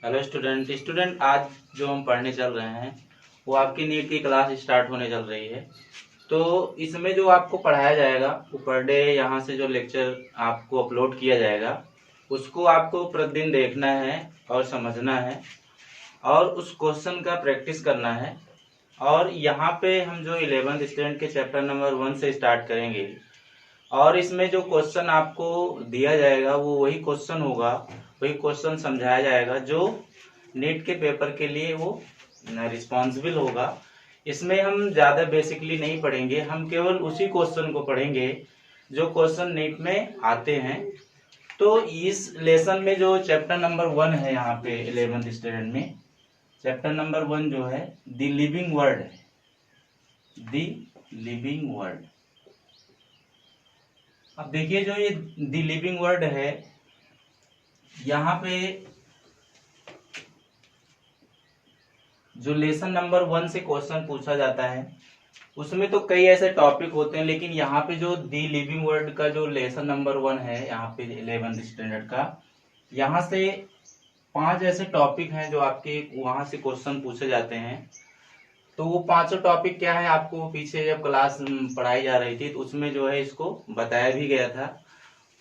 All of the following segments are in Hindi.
हेलो स्टूडेंट आज जो हम पढ़ने चल रहे हैं वो आपकी नीट की क्लास स्टार्ट होने चल रही है। तो इसमें जो आपको पढ़ाया जाएगा वो पर डे यहाँ से जो लेक्चर आपको अपलोड किया जाएगा उसको आपको प्रतिदिन देखना है और समझना है और उस क्वेश्चन का प्रैक्टिस करना है। और यहाँ पे हम जो 11th स्टूडेंट के चैप्टर नंबर 1 से स्टार्ट करेंगे और इसमें जो क्वेश्चन आपको दिया जाएगा वो वही क्वेश्चन होगा, वही क्वेश्चन समझाया जाएगा जो नीट के पेपर के लिए वो रिस्पॉन्सिबल होगा। इसमें हम ज़्यादा बेसिकली नहीं पढ़ेंगे, हम केवल उसी क्वेश्चन को पढ़ेंगे जो क्वेश्चन नीट में आते हैं। तो इस लेसन में जो चैप्टर नंबर 1 है यहाँ पे 11th स्टैंडर्ड में चैप्टर नंबर 1 जो है द लिविंग वर्ड है, द लिविंग वर्ड। अब देखिए जो ये द लिविंग वर्ड है यहाँ पे जो लेसन नंबर 1 से क्वेश्चन पूछा जाता है उसमें तो कई ऐसे टॉपिक होते हैं, लेकिन यहाँ पे जो दी लिविंग वर्ड का जो लेसन नंबर 1 है यहाँ पे 11th स्टैंडर्ड का, यहाँ से 5 ऐसे टॉपिक हैं जो आपके वहां से क्वेश्चन पूछे जाते हैं। तो वो 5 टॉपिक क्या है आपको पीछे जब क्लास पढ़ाई जा रही थी तो उसमें जो है इसको बताया भी गया था।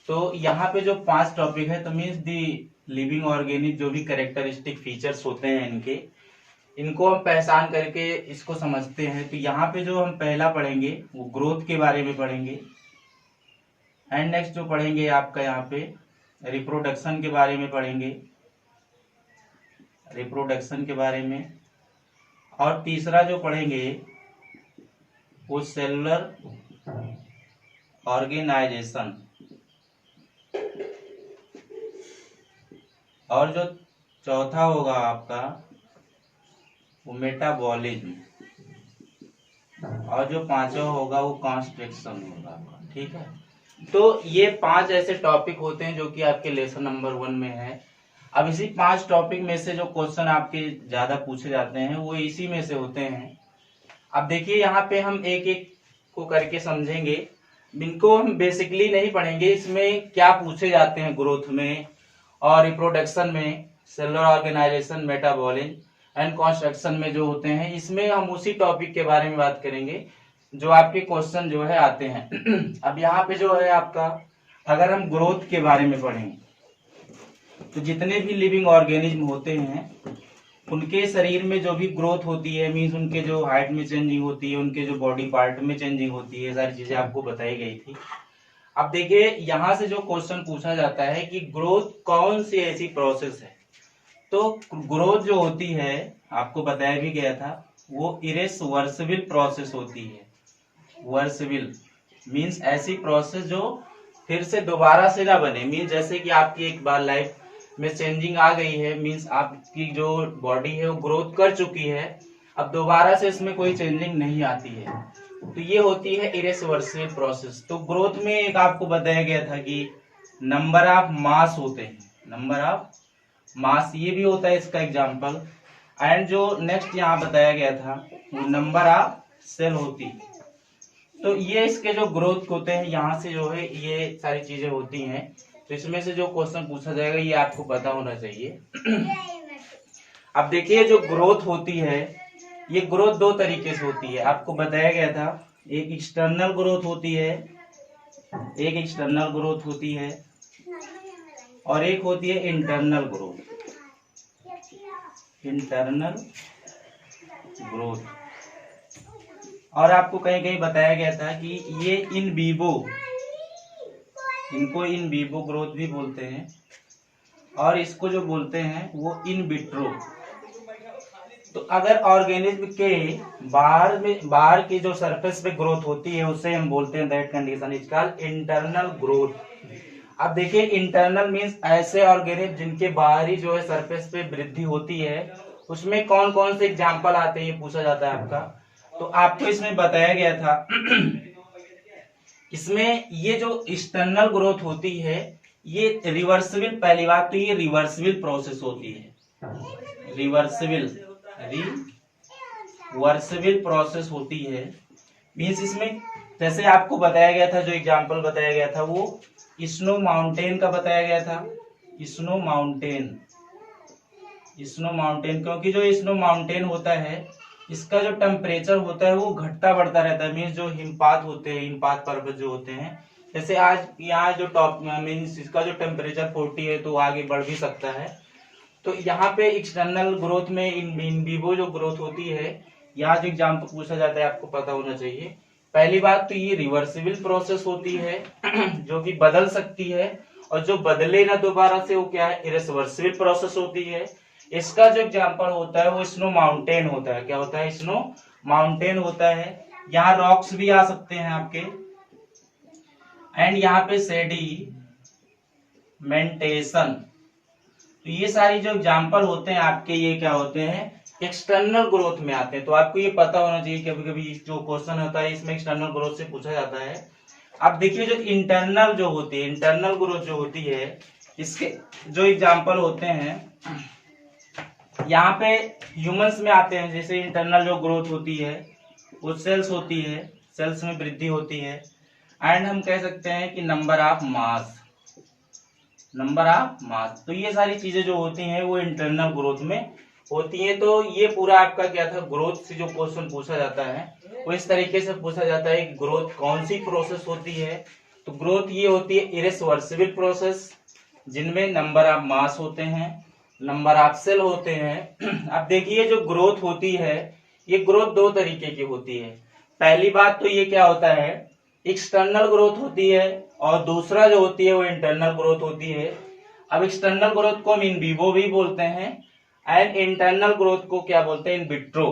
तो यहाँ पे जो 5 टॉपिक है तो मीन्स दी लिविंग ऑर्गेनिक जो भी कैरेक्टरिस्टिक फीचर्स होते हैं इनको हम पहचान करके इसको समझते हैं। तो यहाँ पे जो हम पहला पढ़ेंगे वो ग्रोथ के बारे में पढ़ेंगे एंड नेक्स्ट जो पढ़ेंगे आपका यहाँ पे रिप्रोडक्शन के बारे में पढ़ेंगे, रिप्रोडक्शन के बारे में। और तीसरा जो पढ़ेंगे वो सेलुलर ऑर्गेनाइजेशन। और जो चौथा होगा आपका वो मेटाबॉलिज्म। और जो पांचवा होगा वो कॉन्स्ट्रक्शन होगा आपका। ठीक है, तो ये 5 ऐसे टॉपिक होते हैं जो कि आपके लेसन नंबर 1 में है। अब इसी 5 टॉपिक में से जो क्वेश्चन आपके ज्यादा पूछे जाते हैं वो इसी में से होते हैं। अब देखिए यहाँ पे हम एक एक को करके समझेंगे, इनको हम बेसिकली नहीं पढ़ेंगे, इसमें क्या पूछे जाते हैं ग्रोथ में और रिप्रोडक्शन में, cellular organisation, metabolism and construction में जो होते हैं, इसमें हम उसी टॉपिक के बारे में बात करेंगे जो आपके क्वेश्चन जो है आते हैं। अब यहाँ पे जो है आपका अगर हम ग्रोथ के बारे में पढ़ें तो जितने भी लिविंग ऑर्गेनिज्म होते हैं उनके शरीर में जो भी ग्रोथ होती है, मीन्स उनके जो हाइट में चेंजिंग होती है, उनके जो बॉडी पार्ट में चेंजिंग होती है, सारी चीजें आपको बताई गई थी। अब देखिए यहाँ से जो क्वेश्चन पूछा जाता है कि ग्रोथ कौन सी ऐसी प्रोसेस है। तो ग्रोथ जो होती है आपको बताया भी गया था वो इरेवर्सिबल प्रोसेस होती है। वर्सिबल मीन्स ऐसी प्रोसेस जो फिर से दोबारा से ना बने, मीन्स जैसे कि आपकी एक बार लाइफ में चेंजिंग आ गई है, मीन्स आपकी जो बॉडी है वो ग्रोथ कर चुकी है, अब दोबारा से इसमें कोई चेंजिंग नहीं आती है, तो ये होती है इरेवर्सिबल प्रोसेस। तो ग्रोथ में एक आपको बताया गया था कि नंबर ऑफ मास होते हैं, नंबर ऑफ मास ये भी होता है इसका एग्जाम्पल। एंड जो नेक्स्ट यहाँ बताया गया था वो नंबर ऑफ सेल होती है। तो ये इसके जो ग्रोथ होते हैं यहाँ से जो है ये सारी चीजें होती हैं। तो इसमें से जो क्वेश्चन पूछा जाएगा ये आपको पता होना चाहिए। अब देखिए जो ग्रोथ होती है ये ग्रोथ 2 तरीके से होती है, आपको बताया गया था। एक एक्सटर्नल ग्रोथ होती है, एक एक्सटर्नल ग्रोथ होती है और एक होती है इंटरनल ग्रोथ, इंटरनल ग्रोथ। और आपको कहीं कहीं बताया गया था कि ये इन विवो, इनको इन विवो ग्रोथ भी बोलते हैं और इसको जो बोलते हैं वो इन विट्रो। तो अगर ऑर्गेनिज्म के बाहर की जो सरफेस पे ग्रोथ होती है उसे हम बोलते हैं that condition is called internal growth. अब देखिए इंटरनल मींस ऐसे ऑर्गेनिज्म जिनके बाहरी जो है सरफेस पे वृद्धि होती है, उसमें कौन कौन से एग्जाम्पल आते हैं ये पूछा जाता है आपका। तो आपको इसमें बताया गया था इसमें ये जो एक्सटर्नल ग्रोथ होती है ये रिवर्सिबल, पहली बात तो ये रिवर्सिबल प्रोसेस होती है, रिवर्सिबल प्रोसेस होती है। मीन्स इसमें जैसे आपको बताया गया था, जो एग्जाम्पल बताया गया था वो स्नो माउंटेन का बताया गया था, स्नो माउंटेन। स्नो माउंटेन, क्योंकि जो स्नो माउंटेन होता है इसका जो टेम्परेचर होता है वो घटता बढ़ता रहता है। मीन्स जो हिमपात होते हैं, हिमपात पर्वत जो होते हैं, जैसे आज यहाँ जो टॉप मीन्स इसका जो टेम्परेचर 40 है तो आगे बढ़ भी सकता है। तो यहाँ पे एक्सटर्नल ग्रोथ में इन विवो जो ग्रोथ होती है, यहाँ जो एग्जाम्पल पूछा जाता है आपको पता होना चाहिए। पहली बात तो ये रिवर्सिबल प्रोसेस होती है जो कि बदल सकती है, और जो बदले ना दोबारा से वो क्या है, इरिवर्सिबल प्रोसेस होती है। इसका जो एग्जाम्पल होता है वो स्नो माउंटेन होता है। क्या होता है? स्नो माउंटेन होता है। यहाँ रॉक्स भी आ सकते हैं आपके, एंड यहाँ पे सेडिमेंटेशन। तो ये सारी जो एग्जाम्पल होते हैं आपके, ये क्या होते हैं, एक्सटर्नल ग्रोथ में आते हैं। तो आपको ये पता होना चाहिए, कभी कभी जो क्वेश्चन होता है इसमें एक्सटर्नल ग्रोथ से पूछा जाता है। अब देखिए जो इंटरनल जो होती है, इंटरनल ग्रोथ जो होती है, इसके जो एग्जाम्पल होते हैं यहाँ पे ह्यूमंस में आते हैं। जैसे इंटरनल जो ग्रोथ होती है वो सेल्स होती है, सेल्स में वृद्धि होती है। एंड हम कह सकते हैं कि number of mass, number of mass. तो ये सारी चीजें जो होती हैं वो इंटरनल ग्रोथ में होती है। तो ये पूरा आपका क्या था, ग्रोथ से जो क्वेश्चन पूछा जाता है वो इस तरीके से पूछा जाता है कि ग्रोथ कौन सी प्रोसेस होती है। तो ग्रोथ ये होती है इरिवर्सिबल प्रोसेस, जिनमें नंबर ऑफ मास होते हैं, नंबर ऑफ सेल होते हैं। अब देखिए जो ग्रोथ होती है, ये ग्रोथ दो तरीके की होती है। पहली बात तो ये क्या होता है, एक्सटर्नल ग्रोथ होती है, और दूसरा जो होती है वो इंटरनल ग्रोथ होती है। अब एक्सटर्नल ग्रोथ को हम इन विवो भी बोलते हैं, एंड इंटरनल ग्रोथ को क्या बोलते हैं, इन विट्रो।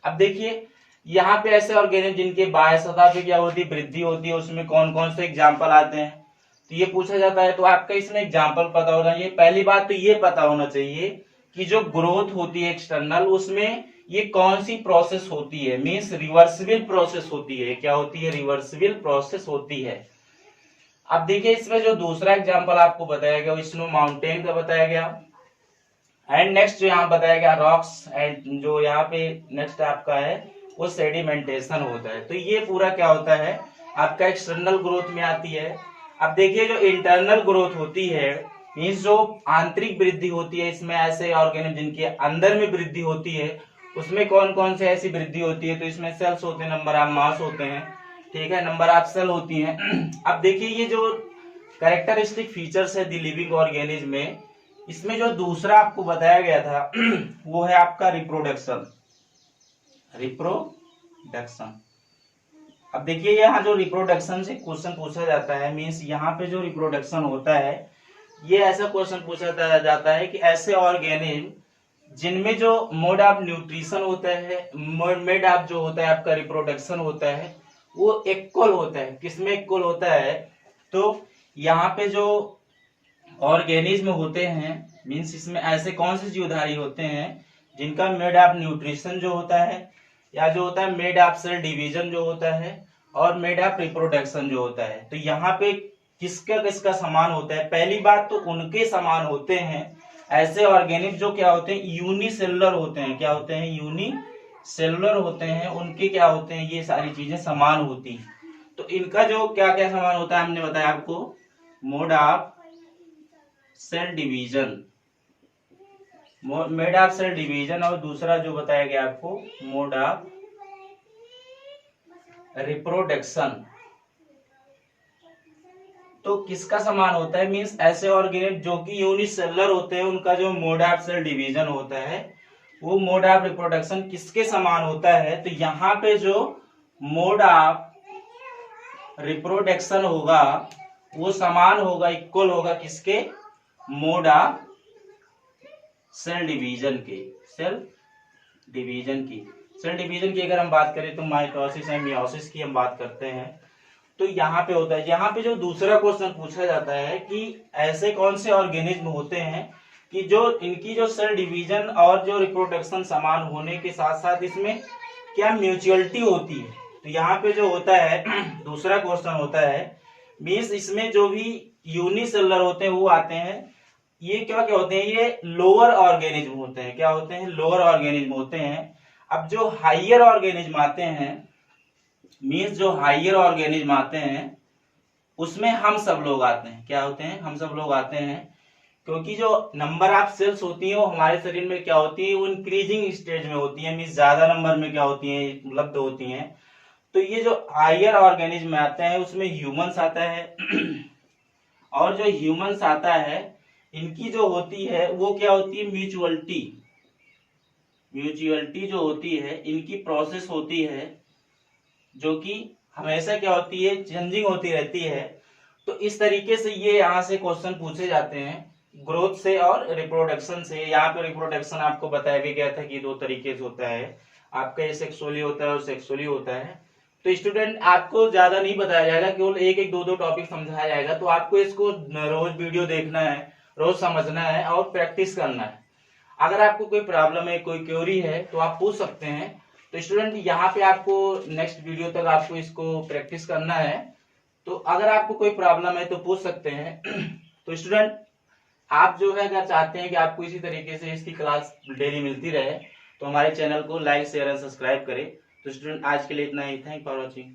अब देखिए यहाँ पे ऐसे ऑर्गेनिज्म जिनके बाह्य सतह पे क्या होती है, वृद्धि होती है, उसमें कौन कौन से एग्जाम्पल आते हैं, तो ये पूछा जाता है। तो आपका इसमें एग्जाम्पल पता होना चाहिए। पहली बात तो ये पता होना चाहिए कि जो ग्रोथ होती है एक्सटर्नल, उसमें ये कौन सी प्रोसेस होती है, मीन्स रिवर्सिबल प्रोसेस होती है। क्या होती है? रिवर्सिबल प्रोसेस होती है। अब देखिए इसमें जो दूसरा एग्जाम्पल आपको बताया गया वो स्नो माउंटेन का बताया गया, एंड नेक्स्ट जो यहाँ बताया गया रॉक्स, एंड जो यहाँ पे नेक्स्ट आपका है वो सेडिमेंटेशन होता है। तो ये पूरा क्या होता है, आपका एक्सटर्नल ग्रोथ में आती है। अब देखिए जो इंटरनल ग्रोथ होती है, मीन्स जो आंतरिक वृद्धि होती है, इसमें ऐसे ऑर्गेनिज्म जिनके अंदर में वृद्धि होती है, उसमें कौन कौन से ऐसी वृद्धि होती है, तो इसमें सेल्स होते हैं, नंबर ऑफ मास होते हैं, ठीक है, नंबर ऑफ सेल होती हैं। अब देखिए ये जो कैरेक्टरिस्टिक फीचर्स है द लिविंग ऑर्गेनिज्म में, इसमें जो दूसरा आपको बताया गया था वो है आपका रिप्रोडक्शन। रिप्रोडक्शन, अब देखिए यहाँ जो रिप्रोडक्शन से क्वेश्चन पूछा जाता है, मीन्स यहाँ पे जो रिप्रोडक्शन होता है, ये ऐसा क्वेश्चन पूछा जाता है कि ऐसे ऑर्गेनिज्म जिनमें जो मोड ऑफ न्यूट्रिशन होता है, मोड ऑफ जो होता है आपका रिप्रोडक्शन होता है, वो इक्वल होता है। किसमें इक्वल होता है? तो यहाँ पे जो ऑर्गेनिज्म होते हैं, मीन्स इसमें ऐसे कौन से जीवधारी होते हैं जिनका मेड ऑफ न्यूट्रिशन जो होता है, या जो होता है मेड ऑफ सेल डिवीजन जो होता है, और मेड ऑफ रिप्रोडक्शन जो होता है। तो यहाँ पे किसका किसका समान होता है? पहली बात तो उनके समान होते हैं ऐसे ऑर्गेनिज्म जो क्या होते हैं, यूनिसेलुलर होते हैं। क्या होते हैं? यूनिसेलुलर होते हैं। उनके क्या होते हैं, ये सारी चीजें समान होती हैं। तो इनका जो क्या क्या समान होता है, हमने बताया आपको, mode of cell division, mode of cell division, और दूसरा जो बताया गया आपको मोड ऑफ रिप्रोडक्शन। तो किसका समान होता है, मींस ऐसे ऑर्गेनिज्म जो कि यूनिसेलुलर होते हैं, उनका जो मोड ऑफ सेल डिवीजन होता है, वो मोड ऑफ रिप्रोडक्शन किसके समान होता है? तो यहाँ पे जो मोड ऑफ रिप्रोडक्शन होगा वो समान होगा, इक्वल होगा किसके? मोड ऑफ सेल डिवीजन के। सेल डिवीजन की, सेल डिवीजन की अगर हम बात करें तो माइटोसिस एंड मियोसिस की हम बात करते हैं। तो यहाँ पे होता है, यहाँ पे जो दूसरा क्वेश्चन पूछा जाता है कि ऐसे कौन से ऑर्गेनिज्म होते हैं कि जो इनकी जो सेल डिवीजन और जो रिप्रोडक्शन समान होने के साथ साथ इसमें क्या म्यूचुअलिटी होती है। तो यहाँ पे जो होता है दूसरा क्वेश्चन होता है, मीन्स इसमें जो भी यूनिसेलुलर होते हैं वो आते हैं। ये क्या क्या होते हैं, ये लोअर ऑर्गेनिज्म होते हैं। क्या होते हैं? लोअर ऑर्गेनिज्म होते हैं। अब जो हाइयर ऑर्गेनिज्म आते हैं, मीन्स जो हाइयर ऑर्गेनिज्म आते हैं उसमें हम सब लोग आते हैं। क्या होते हैं? हम सब लोग आते हैं। क्योंकि जो नंबर ऑफ सेल्स होती है वो हमारे शरीर में क्या होती है, वो इंक्रीजिंग स्टेज में होती है, मीन्स ज्यादा नंबर में क्या होती है, उपलब्ध होती हैं। तो ये जो हायर ऑर्गेनिज्म आते हैं उसमें ह्यूमंस आता है और जो ह्यूमंस आता है इनकी जो होती है वो क्या होती है, म्यूचुअलिटी। म्यूचुअलिटी जो होती है इनकी प्रोसेस होती है जो कि हमेशा क्या होती है, चेंजिंग होती रहती है। तो इस तरीके से ये यहाँ से क्वेश्चन पूछे जाते हैं ग्रोथ से और रिप्रोडक्शन से। यहाँ पे रिप्रोडक्शन आपको बताया भी गया था कि दो तरीके से होता है, आपका ये सेक्सुअली होता है और सेक्सुअली होता है। तो स्टूडेंट आपको ज्यादा नहीं बताया जाएगा, केवल एक एक दो दो टॉपिक समझाया जाएगा। तो आपको इसको रोज वीडियो देखना है, रोज समझना है और प्रैक्टिस करना है। अगर आपको कोई प्रॉब्लम है, कोई क्वेरी है तो आप पूछ सकते हैं। तो स्टूडेंट यहाँ पे आपको नेक्स्ट वीडियो तक आपको इसको प्रैक्टिस करना है। तो अगर आपको कोई प्रॉब्लम है तो पूछ सकते हैं। तो स्टूडेंट आप जो है अगर चाहते हैं कि आपको इसी तरीके से इसकी क्लास डेली मिलती रहे तो हमारे चैनल को लाइक शेयर एंड सब्सक्राइब करें। तो स्टूडेंट आज के लिए इतना ही, थैंक फॉर वॉचिंग।